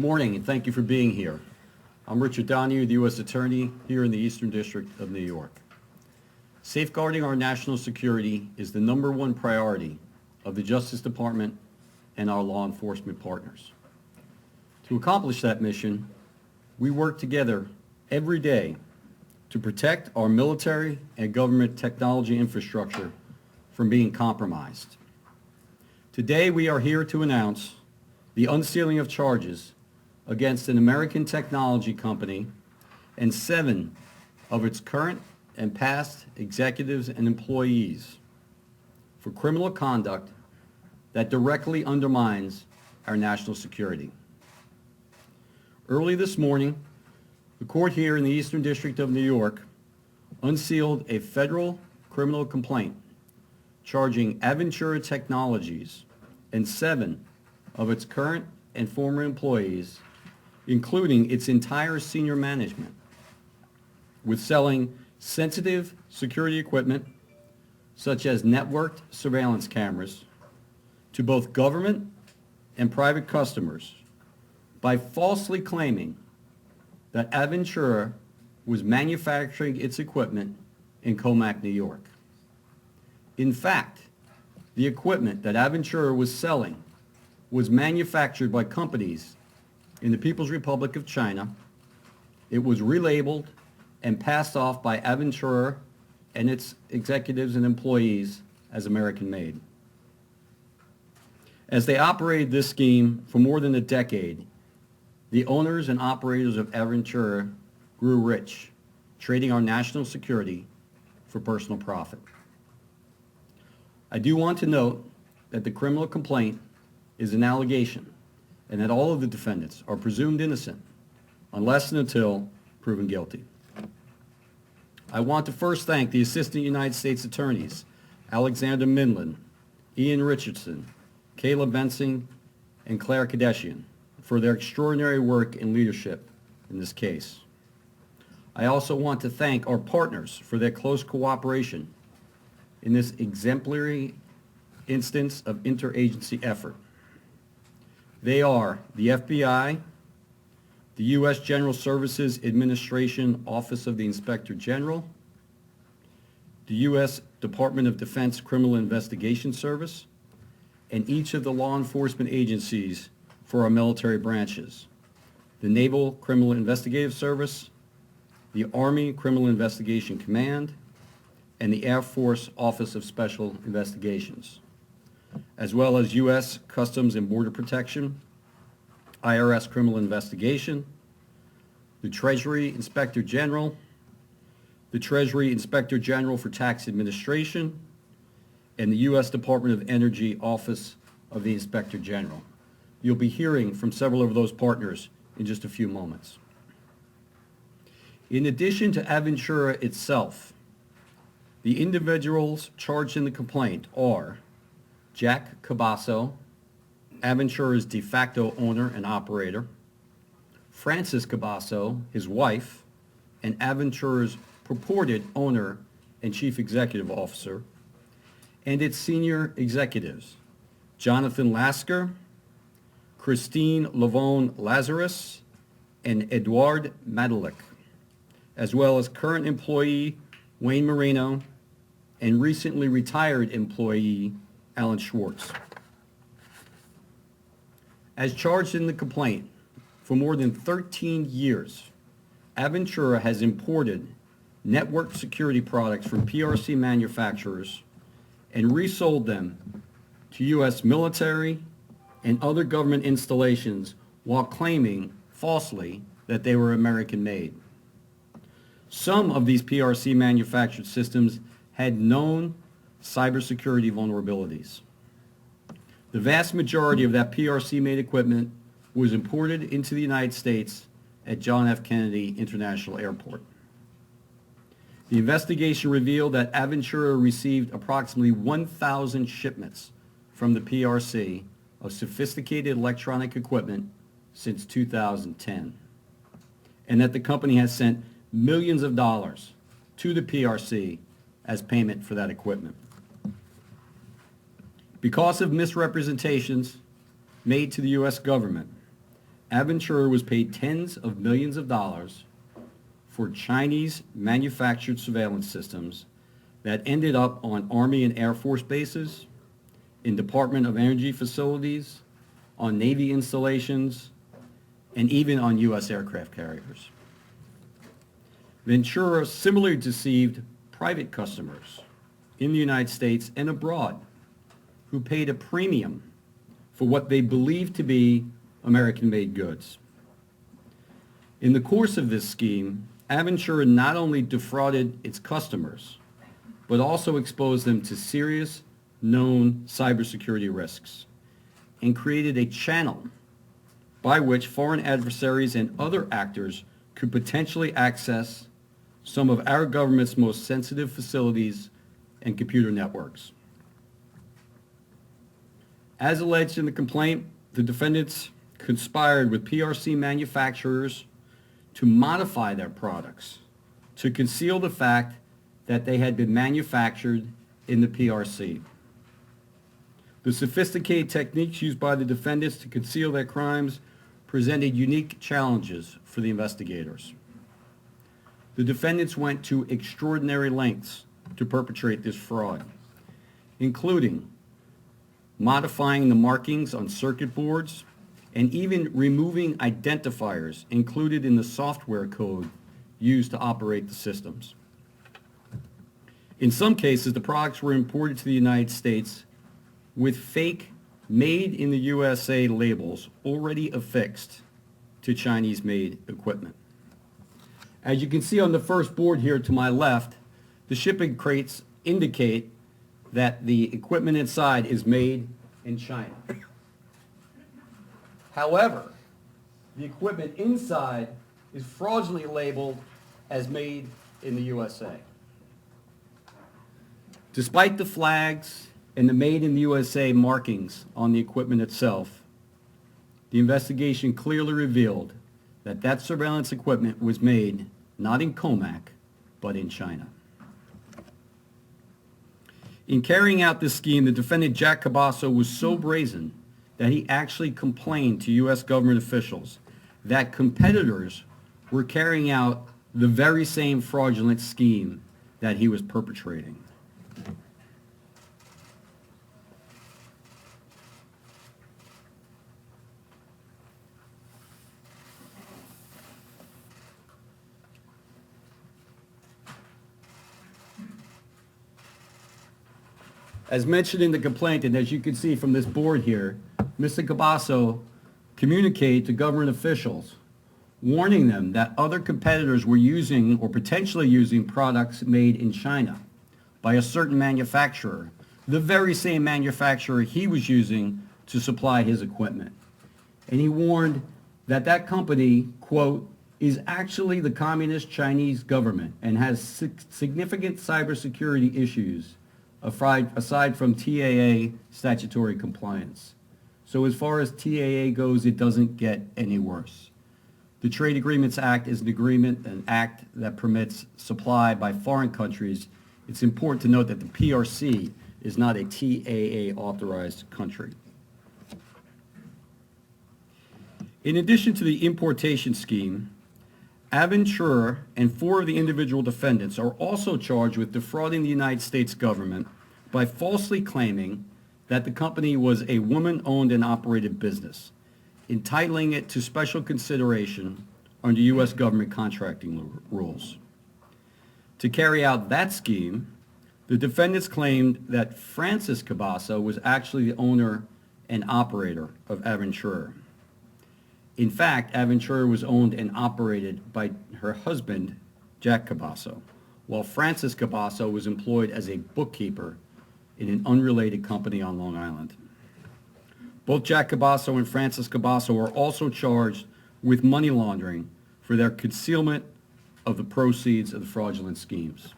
Good morning, and thank you for being here. I'm Richard Donahue, the U.S. Attorney here in the Eastern District of New York. Safeguarding our national security is the #1 priority of the Justice Department and our law enforcement partners. To accomplish that mission, we work together every day to protect our military and government technology infrastructure from being compromised. Today, we are here to announce the unsealing of charges against an American technology company and 7 of its current and past executives and employees for criminal conduct that directly undermines our national security. Early this morning, the court here in the Eastern District of New York unsealed a federal criminal complaint charging Aventura Technologies and 7 of its current and former employees, including its entire senior management, with selling sensitive security equipment such as networked surveillance cameras to both government and private customers by falsely claiming that Aventura was manufacturing its equipment in Commack, New York. In fact, the equipment that Aventura was selling was manufactured by companies in the People's Republic of China. It was relabeled and passed off by Aventura and its executives and employees as American-made. As they operated this scheme for more than a decade, the owners and operators of Aventura grew rich, trading our national security for personal profit. I do want to note that the criminal complaint is an allegation and that all of the defendants are presumed innocent unless and until proven guilty. I want to first thank the Assistant United States Attorneys, Alexander Minlin, Ian Richardson, Kayla Bensing, and Claire Kadeshian, for their extraordinary work and leadership in this case. I also want to thank our partners for their close cooperation in this exemplary instance of interagency effort. They are the FBI, the U.S. General Services Administration Office of the Inspector General, the U.S. Department of Defense Criminal Investigation Service, and each of the law enforcement agencies for our military branches, the Naval Criminal Investigative Service, the Army Criminal Investigation Command, and the Air Force Office of Special Investigations, as well as U.S. Customs and Border Protection, IRS Criminal Investigation, the Treasury Inspector General, the Treasury Inspector General for Tax Administration, and the U.S. Department of Energy Office of the Inspector General. You'll be hearing from several of those partners in just a few moments. In addition to Aventura itself, the individuals charged in the complaint are Jack Cabasso, Aventura's de facto owner and operator, Francis Cabasso, his wife, and Aventura's purported owner and chief executive officer, and its senior executives, Jonathan Lasker, Christine Lavone Lazarus, and Eduard Madalik, as well as current employee Wayne Marino and recently retired employee Alan Schwartz. As charged in the complaint, for more than 13 years, Aventura has imported network security products from PRC manufacturers and resold them to U.S. military and other government installations while claiming falsely that they were American-made. Some of these PRC manufactured systems had known cybersecurity vulnerabilities. The vast majority of that PRC-made equipment was imported into the United States at John F. Kennedy International Airport. The investigation revealed that Aventura received approximately 1,000 shipments from the PRC of sophisticated electronic equipment since 2010, and that the company has sent millions of dollars to the PRC as payment for that equipment. Because of misrepresentations made to the U.S. government, Aventura was paid tens of millions of dollars for Chinese manufactured surveillance systems that ended up on Army and Air Force bases, in Department of Energy facilities, on Navy installations, and even on U.S. aircraft carriers. Ventura similarly deceived private customers in the United States and abroad who paid a premium for what they believed to be American-made goods. In the course of this scheme, Aventura not only defrauded its customers, but also exposed them to serious known cybersecurity risks and created a channel by which foreign adversaries and other actors could potentially access some of our government's most sensitive facilities and computer networks. As alleged in the complaint, the defendants conspired with PRC manufacturers to modify their products to conceal the fact that they had been manufactured in the PRC. The sophisticated techniques used by the defendants to conceal their crimes presented unique challenges for the investigators. The defendants went to extraordinary lengths to perpetrate this fraud, including modifying the markings on circuit boards and even removing identifiers included in the software code used to operate the systems. In some cases, the products were imported to the United States with fake made in the USA labels already affixed to Chinese-made equipment. As you can see on the first board here to my left, the shipping crates indicate that the equipment inside is made in China. However, the equipment inside is fraudulently labeled as made in the USA. Despite the flags and the made in the USA markings on the equipment itself, the investigation clearly revealed that that surveillance equipment was made not in Comac, but in China. In carrying out this scheme, the defendant Jack Cabasso was so brazen that he actually complained to U.S. government officials that competitors were carrying out the very same fraudulent scheme that he was perpetrating. As mentioned in the complaint, and as you can see from this board here, Mr. Cabasso communicated to government officials, warning them that other competitors were using or potentially using products made in China by a certain manufacturer, the very same manufacturer he was using to supply his equipment. And he warned that that company, quote, is actually the communist Chinese government and has significant cybersecurity issues aside from TAA statutory compliance. So as far as TAA goes, it doesn't get any worse. The Trade Agreements Act is an act that permits supply by foreign countries. It's important to note that the PRC is not a TAA authorized country. In addition to the importation scheme, Aventura and 4 of the individual defendants are also charged with defrauding the United States government by falsely claiming that the company was a woman-owned and operated business, entitling it to special consideration under U.S. government contracting rules. To carry out that scheme, the defendants claimed that Francis Cabasso was actually the owner and operator of Aventura. In fact, Aventura was owned and operated by her husband, Jack Cabasso, while Francis Cabasso was employed as a bookkeeper in an unrelated company on Long Island. Both Jack Cabasso and Francis Cabasso are also charged with money laundering for their concealment of the proceeds of the fraudulent schemes.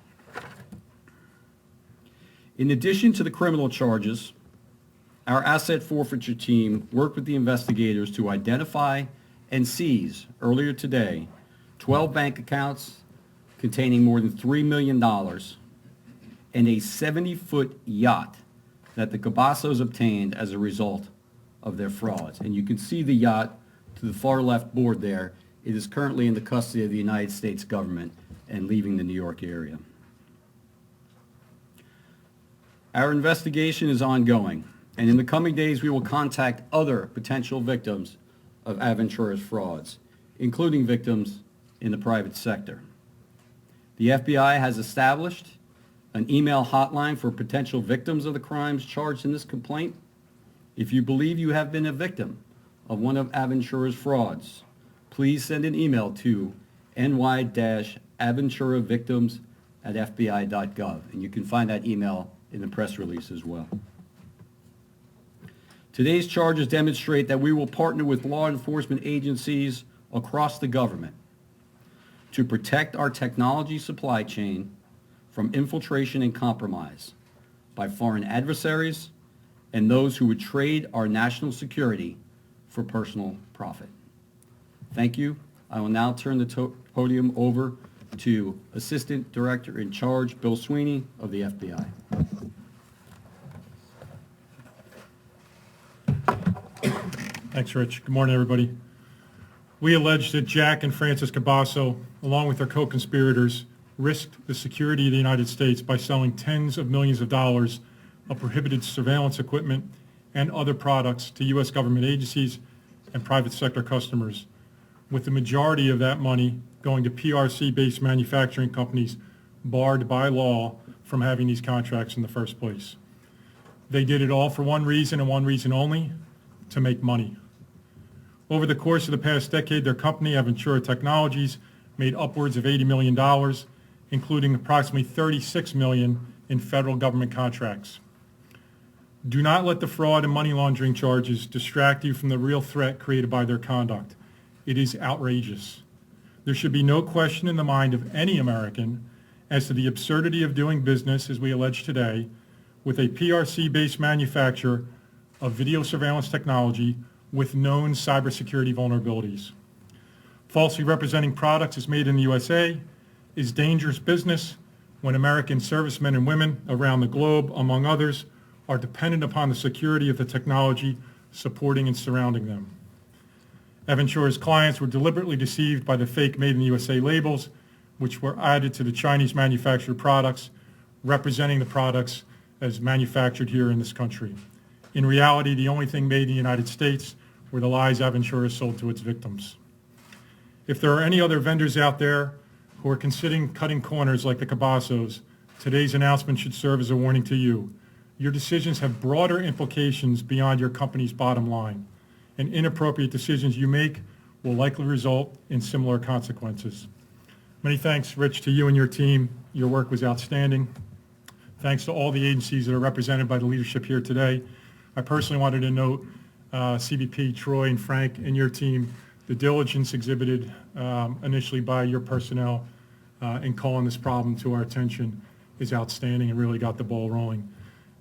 In addition to the criminal charges, our asset forfeiture team worked with the investigators to identify and seize, earlier today, 12 bank accounts containing more than $3 million and a 70-foot yacht that the Cabassos obtained as a result of their frauds. And you can see the yacht to to the far left board there, it is currently in the custody of the United States government and leaving the New York area. Our investigation is ongoing, and in the coming days we will contact other potential victims of Aventura's frauds, including victims in the private sector. The FBI has established an email hotline for potential victims of the crimes charged in this complaint. If you believe you have been a victim of one of Aventura's frauds, please send an email to ny-aventuravictims@fbi.gov, and you can find that email in the press release as well. Today's charges demonstrate that we will partner with law enforcement agencies across the government to protect our technology supply chain from infiltration and compromise by foreign adversaries and those who would trade our national security for personal profit. Thank you. I will now turn the podium over to Assistant Director in Charge, Bill Sweeney of the FBI. Thanks, Rich. Good morning, everybody. We allege that Jack and Francis Cabasso, along with their co-conspirators, risked the security of the United States by selling tens of millions of dollars of prohibited surveillance equipment and other products to U.S. government agencies and private sector customers, with the majority of that money going to PRC-based manufacturing companies barred by law from having these contracts in the first place. They did it all for one reason and one reason only: to make money. Over the course of the past decade, their company, Aventura Technologies, made upwards of $80 million, including approximately $36 million in federal government contracts. Do not let the fraud and money laundering charges distract you from the real threat created by their conduct. It is outrageous. There should be no question in the mind of any American as to the absurdity of doing business, as we allege today, with a PRC-based manufacturer of video surveillance technology with known cybersecurity vulnerabilities. Falsely representing products as made in the USA is dangerous business when American servicemen and women around the globe, among others, are dependent upon the security of the technology supporting and surrounding them. Aventura's clients were deliberately deceived by the fake Made in the USA labels, which were added to the Chinese manufactured products, representing the products as manufactured here in this country. In reality, the only thing made in the United States were the lies Aventura sold to its victims. If there are any other vendors out there who are considering cutting corners like the Cabassos, today's announcement should serve as a warning to you. Your decisions have broader implications beyond your company's bottom line, and inappropriate decisions you make will likely result in similar consequences. Many thanks, Rich, to you and your team. Your work was outstanding. Thanks to all the agencies that are represented by the leadership here today. I personally wanted to note CBP, Troy, and Frank, and your team. The diligence exhibited initially by your personnel in calling this problem to our attention is outstanding and really got the ball rolling.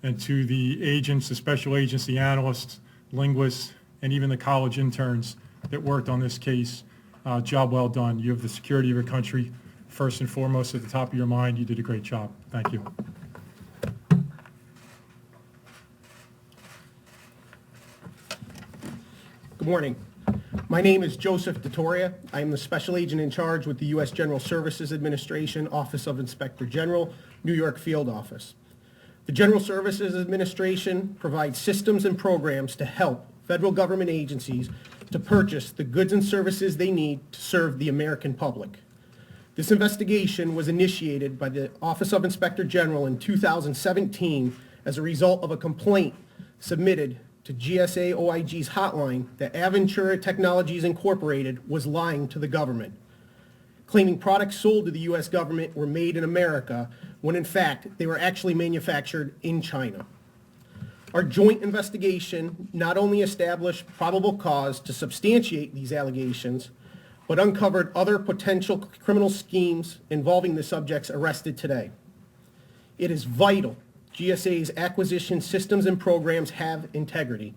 And to the agents, the special agents, the analysts, linguists, and even the college interns that worked on this case, job well done. You have the security of your country first and foremost at the top of your mind. You did a great job. Thank you. Good morning. My name is Joseph DeToria. I am the Special Agent in charge with the U.S. General Services Administration, Office of Inspector General, New York Field Office. The General Services Administration provides systems and programs to help federal government agencies to purchase the goods and services they need to serve the American public. This investigation was initiated by the Office of Inspector General in 2017 as a result of a complaint submitted to GSA OIG's hotline that Aventura Technologies Incorporated was lying to the government, claiming products sold to the U.S. government were made in America when in fact they were actually manufactured in China. Our joint investigation not only established probable cause to substantiate these allegations, but uncovered other potential criminal schemes involving the subjects arrested today. It is vital GSA's acquisition systems and programs have integrity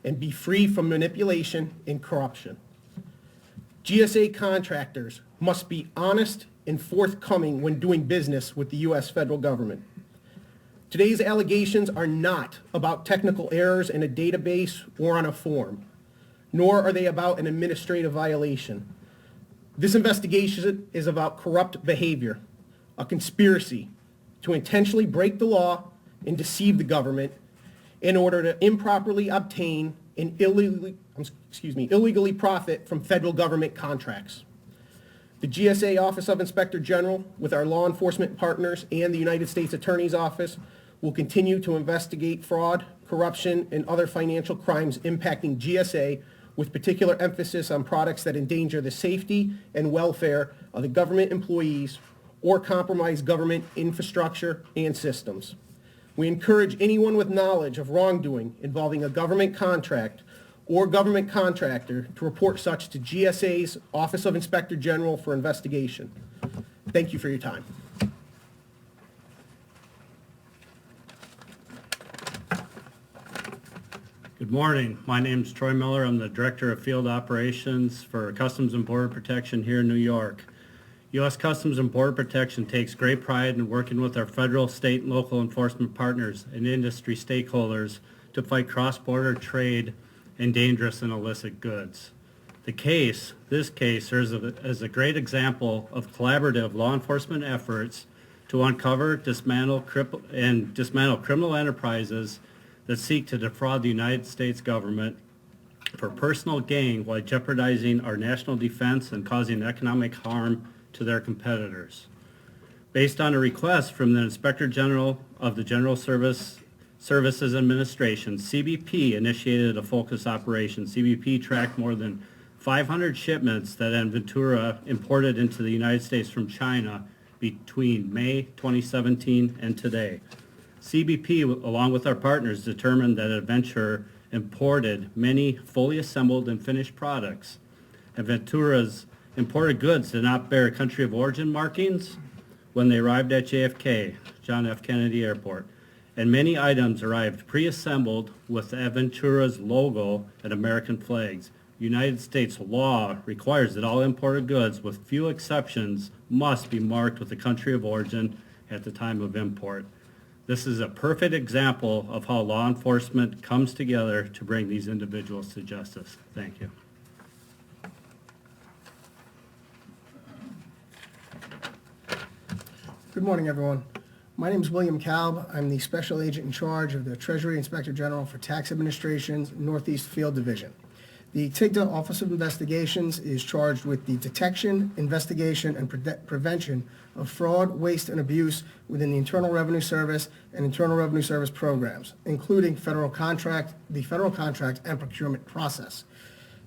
and be free from manipulation and corruption. GSA contractors must be honest and forthcoming when doing business with the U.S. federal government. Today's allegations are not about technical errors in a database or on a form. nor are they about an administrative violation. This investigation is about corrupt behavior, a conspiracy to intentionally break the law and deceive the government in order to improperly obtain and illegally profit from federal government contracts. The GSA Office of Inspector General, with our law enforcement partners and the United States Attorney's Office, will continue to investigate fraud, corruption, and other financial crimes impacting GSA, with particular emphasis on products that endanger the safety and welfare of the government employees or compromise government infrastructure and systems. We encourage anyone with knowledge of wrongdoing involving a government contract or government contractor to report such to GSA's Office of Inspector General for investigation. Thank you for your time. Good morning. My name is Troy Miller. I'm the Director of Field Operations for Customs and Border Protection here in New York. U.S. Customs and Border Protection takes great pride in working with our federal, state, and local enforcement partners and industry stakeholders to fight cross-border trade and dangerous and illicit goods. This case serves as a great example of collaborative law enforcement efforts to uncover, dismantle criminal enterprises that seek to defraud the United States government for personal gain while jeopardizing our national defense and causing economic harm to their competitors. Based on a request from the Inspector General of the General Services Administration, CBP initiated a focus operation. CBP tracked more than 500 shipments that Aventura imported into the United States from China between May 2017 and today. CBP, along with our partners, determined that Aventura imported many fully assembled and finished products. Aventura's imported goods did not bear country of origin markings when they arrived at JFK, John F. Kennedy Airport, and many items arrived pre-assembled with Aventura's logo and American flags. United States law requires that all imported goods, with few exceptions, must be marked with the country of origin at the time of import. This is a perfect example of how law enforcement comes together to bring these individuals to justice. Thank you. Good morning, everyone. My name is William Kalb. I'm the Special Agent in charge of the Treasury Inspector General for Tax Administration's Northeast Field Division. The TIGTA Office of Investigations is charged with the detection, investigation, and prevention of fraud, waste, and abuse within the Internal Revenue Service and Internal Revenue Service programs, including the federal contract and procurement process.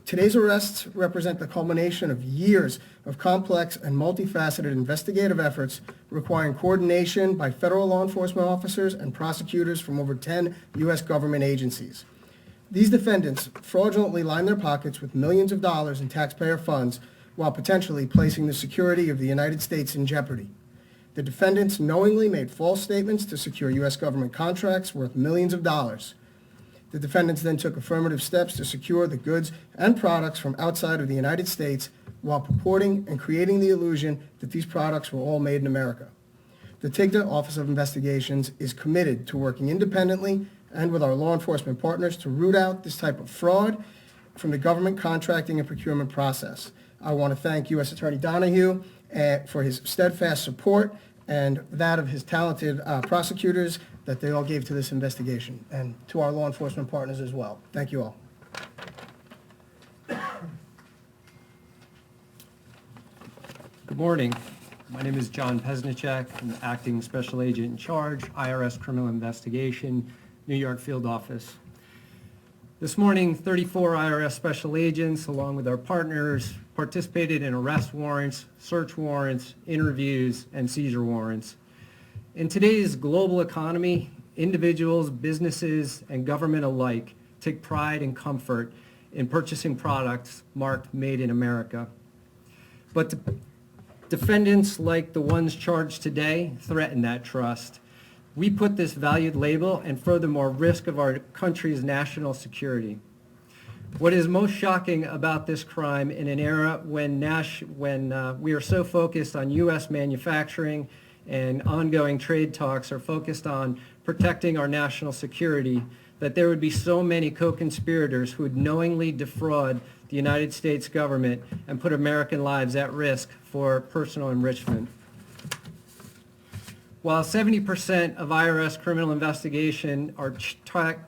Today's arrests represent the culmination of years of complex and multifaceted investigative efforts requiring coordination by federal law enforcement officers and prosecutors from over 10 U.S. government agencies. These defendants fraudulently line their pockets with millions of dollars in taxpayer funds while potentially placing the security of the United States in jeopardy. The defendants knowingly made false statements to secure U.S. government contracts worth millions of dollars. The defendants then took affirmative steps to secure the goods and products from outside of the United States while purporting and creating the illusion that these products were all made in America. The TIGTA Office of Investigations is committed to working independently and with our law enforcement partners to root out this type of fraud from the government contracting and procurement process. I want to thank U.S. Attorney Donahue for his steadfast support and that of his talented prosecutors that they all gave to this investigation, and to our law enforcement partners as well. Thank you all. Good morning. My name is John Pesnicek. I'm the Acting Special Agent in Charge, IRS Criminal Investigation, New York Field Office. This morning, 34 IRS special agents, along with our partners, participated in arrest warrants, search warrants, interviews, and seizure warrants. In today's global economy, individuals, businesses, and government alike take pride and comfort in purchasing products marked Made in America. But defendants like the ones charged today threaten that trust. We put this valued label and furthermore risk of our country's national security. What is most shocking about this crime in an era when we are so focused on U.S. manufacturing and ongoing trade talks are focused on protecting our national security, that there would be so many co-conspirators who would knowingly defraud the United States government and put American lives at risk for personal enrichment. While 70% of IRS criminal investigation are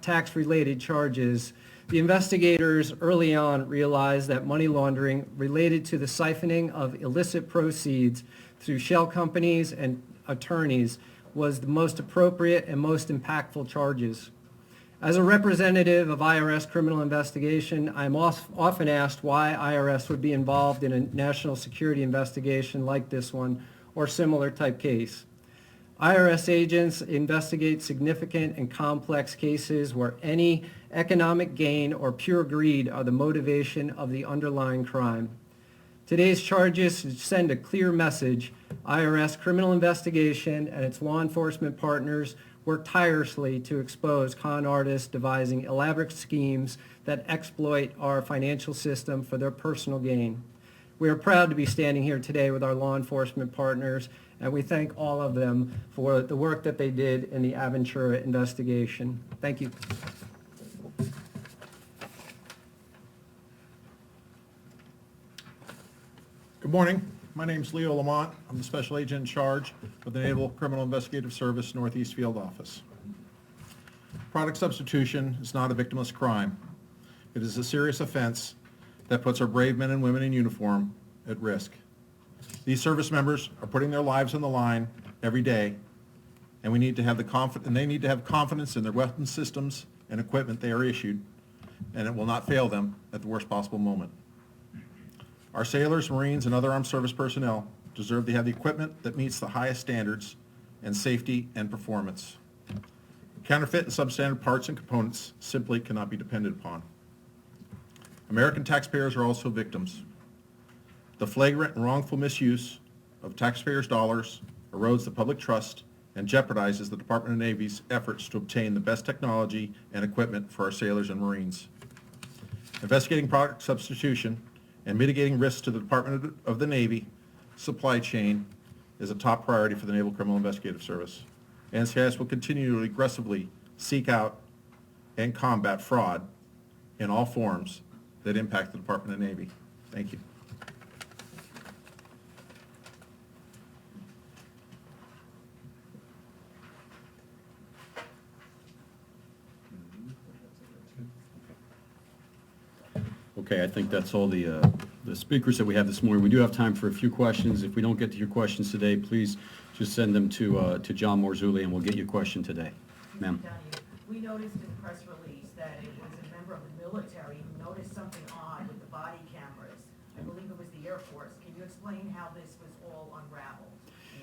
tax-related charges, the investigators early on realized that money laundering related to the siphoning of illicit proceeds through shell companies and attorneys was the most appropriate and most impactful charges. As a representative of IRS criminal investigation, I'm often asked why IRS would be involved in a national security investigation like this one or similar type case. IRS agents investigate significant and complex cases where any economic gain or pure greed are the motivation of the underlying crime. Today's charges send a clear message. IRS criminal investigation and its law enforcement partners work tirelessly to expose con artists devising elaborate schemes that exploit our financial system for their personal gain. We are proud to be standing here today with our law enforcement partners, and we thank all of them for the work that they did in the Aventura investigation. Thank you. Good morning. My name's Leo Lamont. I'm the Special Agent in charge of the Naval Criminal Investigative Service Northeast Field Office. Product substitution is not a victimless crime. It is a serious offense that puts our brave men and women in uniform at risk. These service members are putting their lives on the line every day, and they need to have confidence in their weapon systems and equipment they are issued, and it will not fail them at the worst possible moment. Our sailors, Marines, and other armed service personnel deserve to have the equipment that meets the highest standards and safety and performance. Counterfeit and substandard parts and components simply cannot be depended upon. American taxpayers are also victims. The flagrant and wrongful misuse of taxpayers' dollars erodes the public trust and jeopardizes the Department of Navy's efforts to obtain the best technology and equipment for our sailors and Marines. Investigating product substitution and mitigating risks to the Department of the Navy supply chain is a top priority for the Naval Criminal Investigative Service. NCIS will continue to aggressively seek out and combat fraud in all forms that impact the Department of the Navy. Thank you. Okay, I think that's all the speakers that we have this morning. We do have time for a few questions. If we don't get to your questions today, please just send them to John Morzulli, and we'll get your question today. Ma'am. We noticed in the press release that it was a member of the military who noticed something odd with the body cameras. I believe it was the Air Force. Can you explain how this was all unraveled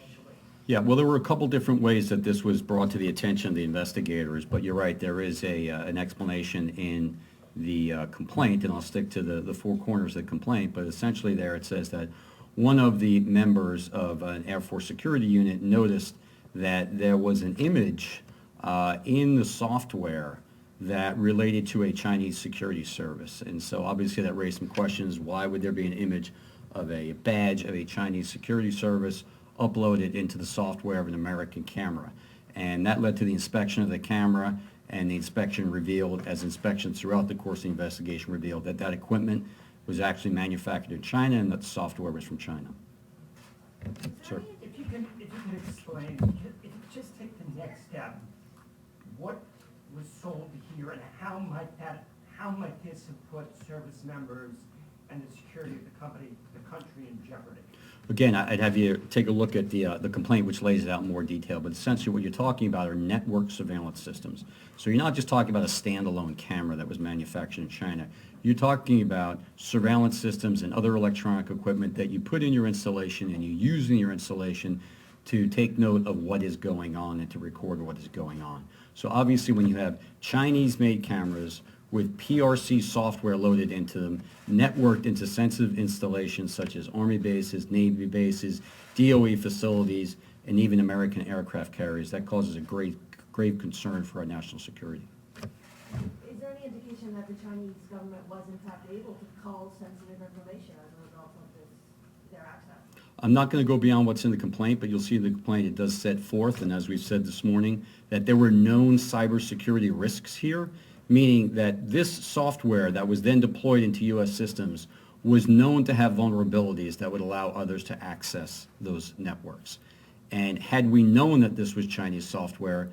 initially? Yeah, well, there were a couple different ways that this was brought to the attention of the investigators, but you're right, there is an explanation in the complaint, and I'll stick to the four corners of the complaint, but essentially there it says that one of the members of an Air Force security unit noticed that there was an image in the software that related to a Chinese security service. And so obviously that raised some questions. Why would there be an image of a badge of a Chinese security service uploaded into the software of an American camera? And that led to the inspection of the camera, and the inspection revealed, as inspections throughout the course of the investigation revealed, that that equipment was actually manufactured in China and that the software was from China. Sir? If you can explain, if you just take the next step, what was sold here and how might this have put service members and the security of the country in jeopardy? Again, I'd have you take a look at the complaint, which lays it out in more detail, but essentially what you're talking about are network surveillance systems. So you're not just talking about a standalone camera that was manufactured in China. You're talking about surveillance systems and other electronic equipment that you put in your installation and you use in your installation to take note of what is going on and to record what is going on. So obviously when you have Chinese-made cameras with PRC software loaded into them, networked into sensitive installations such as Army bases, Navy bases, DOE facilities, and even American aircraft carriers, that causes a grave concern for our national security. Is there any indication that the Chinese government was in fact able to cull sensitive information as a result of their access? I'm not going to go beyond what's in the complaint, but you'll see in the complaint it does set forth, and as we've said this morning, that there were known cybersecurity risks here, meaning that this software that was then deployed into U.S. systems was known to have vulnerabilities that would allow others to access those networks. And had we known that this was Chinese software,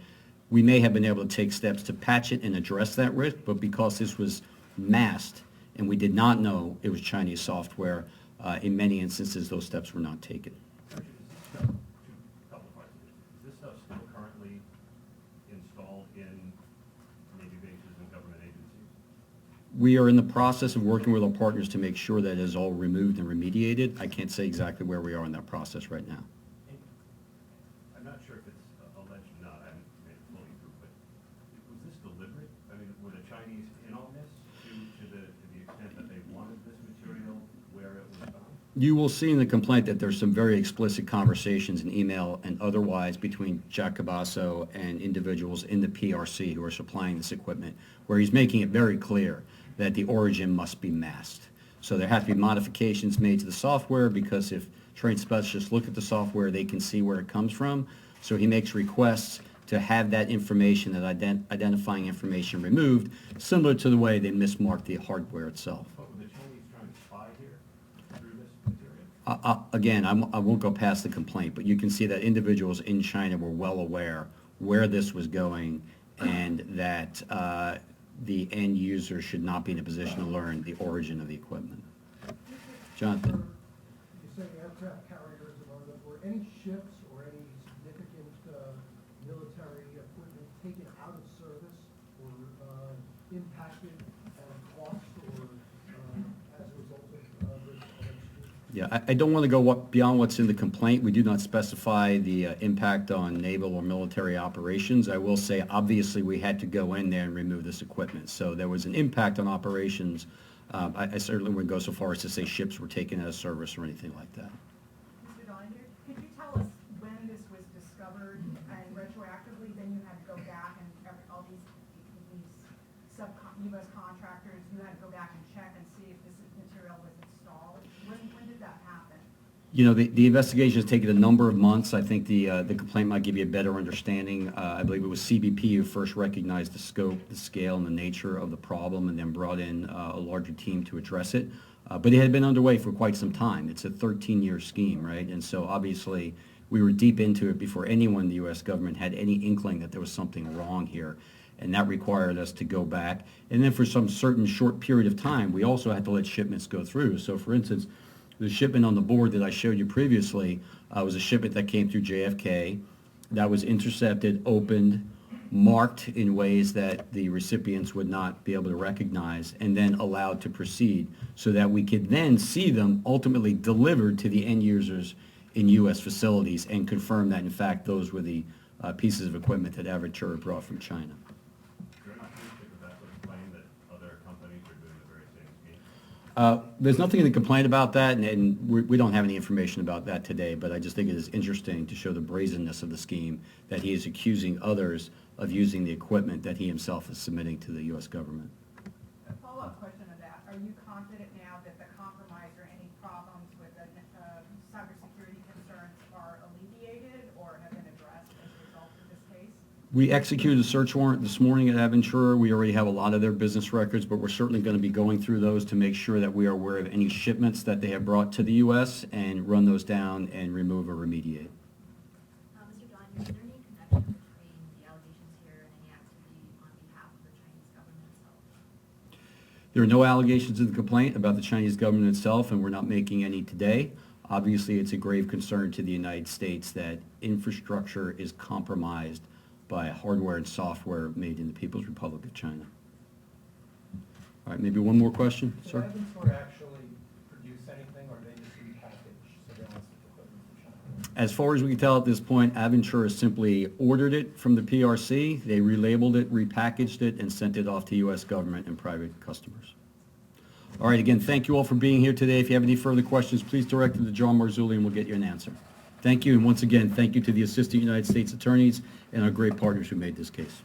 we may have been able to take steps to patch it and address that risk, but because this was masked and we did not know it was Chinese software, in many instances, those steps were not taken. Couple parts of it. Is this stuff still currently installed in Navy bases and government agencies? We are in the process of working with our partners to make sure that it is all removed and remediated. I can't say exactly where we are in that process right now. I'm not sure if it's alleged or not, I haven't made it fully through, but was this deliberate? I mean, were the Chinese in on this to the extent that they wanted this material where it was found? You will see in the complaint that there's some very explicit conversations in email and otherwise between Jack Cabasso and individuals in the PRC who are supplying this equipment, where he's making it very clear that the origin must be masked. So there have to be modifications made to the software, because if trained specialists look at the software, they can see where it comes from. So he makes requests to have that information, that identifying information removed, similar to the way they mismarked the hardware itself. But were the Chinese trying to spy here through this material? Again, I won't go past the complaint, but you can see that individuals in China were well aware where this was going, and that the end user should not be in a position to learn the origin of the equipment. Jonathan? You say aircraft carriers among them. Were any ships or any significant military equipment taken out of service or impacted on cost or as a result of this alleged? Yeah, I don't want to go beyond what's in the complaint. We do not specify the impact on naval or military operations. I will say, obviously, we had to go in there and remove this equipment. So there was an impact on operations. I certainly wouldn't go so far as to say ships were taken out of service or anything like that. Mr. Doniger, could you tell us when this was discovered, and retroactively, then you had to go back and all these U.S. contractors, you had to go back and check and see if this material was installed? When did that happen? You know, the investigation has taken a number of months. I think the complaint might give you a better understanding. I believe it was CBP who first recognized the scope, the scale, and the nature of the problem, and then brought in a larger team to address it. But it had been underway for quite some time. It's a 13-year scheme, right? And so obviously we were deep into it before anyone in the U.S. government had any inkling that there was something wrong here. And that required us to go back. And then for some certain short period of time, we also had to let shipments go through. So for instance, the shipment on the board that I showed you previously was a shipment that came through JFK that was intercepted, opened, marked in ways that the recipients would not be able to recognize, and then allowed to proceed so that we could then see them ultimately delivered to the end users in U.S. facilities and confirm that, in fact, those were the pieces of equipment that Aventura brought from China. Is there an optimistic that that would claim that other companies are doing the very same scheme? There's nothing in the complaint about that, and we don't have any information about that today, but I just think it is interesting to show the brazenness of the scheme, that he is accusing others of using the equipment that he himself is submitting to the U.S. government. A follow-up question to that. Are you confident now that the compromise or any problems with the cybersecurity concerns are alleviated or have been addressed as a result of this case? We executed a search warrant this morning at Aventura. We already have a lot of their business records, but we're certainly going to be going through those to make sure that we are aware of any shipments that they have brought to the U.S. and run those down and remove or remediate. Mr. Doniger, is there any connection between the allegations here and any activity on behalf of the Chinese government itself? There are no allegations in the complaint about the Chinese government itself, and we're not making any today. Obviously, it's a grave concern to the United States that infrastructure is compromised by hardware and software made in the People's Republic of China. All right, maybe one more question, sir? Did Aventura actually produce anything, or did they just repackage surveillance equipment from China? As far as we can tell at this point, Aventura simply ordered it from the PRC. They relabeled it, repackaged it, and sent it off to U.S. government and private customers. All right, again, thank you all for being here today. If you have any further questions, please direct them to John Marzulli and we'll get you an answer. Thank you, and once again, thank you to the Assistant United States Attorneys and our great partners who made this case.